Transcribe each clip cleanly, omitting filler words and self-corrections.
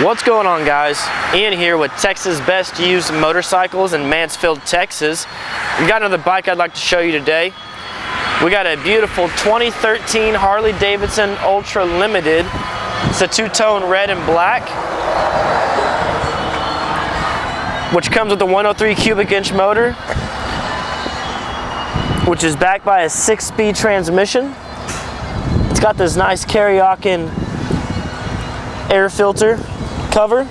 What's going on, guys? Ian here with Texas Best Used Motorcycles in Mansfield, Texas. We got another bike I'd like to show you today. We got a beautiful 2013 Harley Davidson Ultra Limited. It's a two-tone red and black, which comes with a 103 cubic inch motor, which is backed by a 6-speed transmission. It's got this nice Karaoke air filter cover,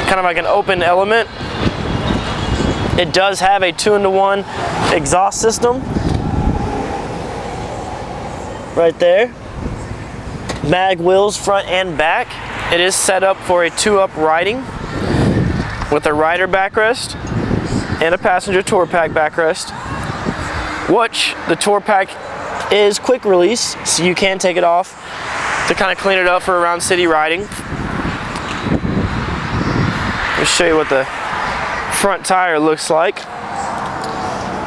kind of like an open element. It does have a 2-in-1 exhaust system right there. Mag wheels front and back. It is set up for a 2-up riding with a rider backrest and a passenger tour pack backrest, which the tour pack is quick release, so you can take it off to kind of clean it up for around city riding. Let me show you what the front tire looks like.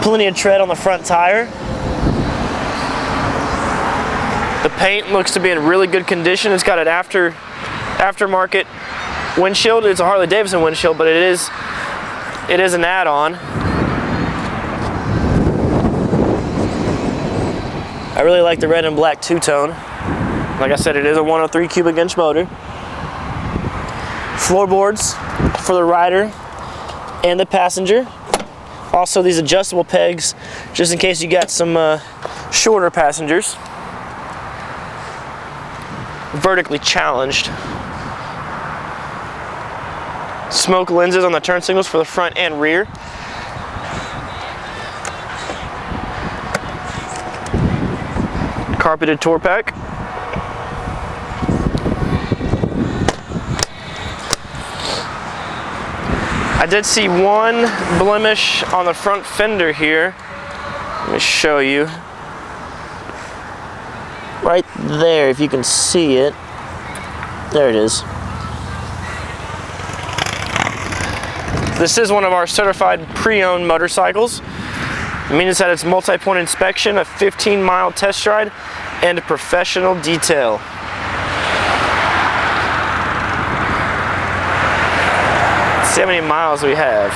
Plenty of tread on the front tire. The paint looks to be in really good condition. It's got an aftermarket windshield. It's a Harley Davidson windshield, but it is an add-on. I really like the red and black two-tone. Like I said, it is a 103 cubic inch motor. Floorboards for the rider and the passenger. Also these adjustable pegs, just in case you got some shorter passengers. Vertically challenged. Smoke lenses on the turn signals for the front and rear. Carpeted tour pack. I did see one blemish on the front fender here. Let me show you. Right there, if you can see it. There it is. This is one of our certified pre-owned motorcycles. It means that it's multi-point inspection, a 15-mile test ride, and a professional detail. Let's see how many miles we have.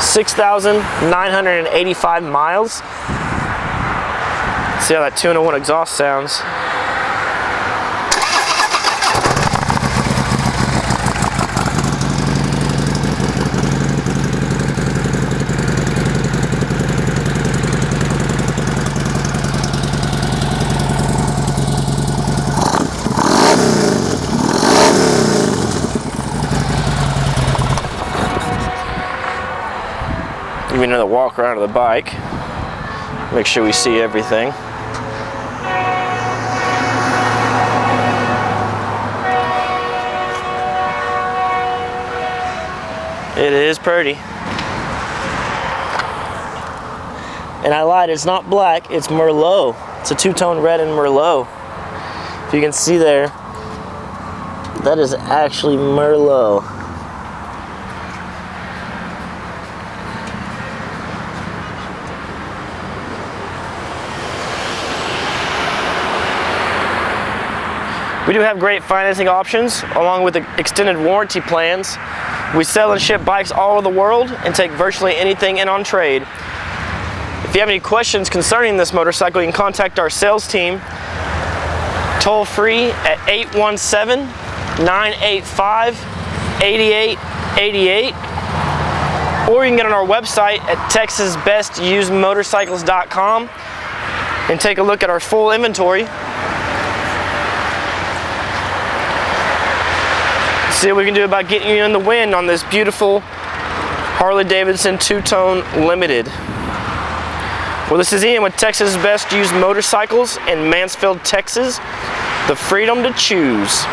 6,985 miles. Let's see how that 2-in-1 exhaust sounds. Give me another walk around of the bike. Make sure we see everything. It is pretty. And I lied, it's not black, it's Merlot. It's a two-tone red and Merlot. If you can see there, that is actually Merlot. We do have great financing options along with extended warranty plans. We sell and ship bikes all over the world and take virtually anything in on trade. If you have any questions concerning this motorcycle, you can contact our sales team toll free at 817-985-8888, or you can get on our website at texasbestusedmotorcycles.com and take a look at our full inventory. See what we can do about getting you in the wind on this beautiful Harley Davidson two-tone Limited. Well, this is Ian with Texas Best Used Motorcycles in Mansfield, Texas. The freedom to choose.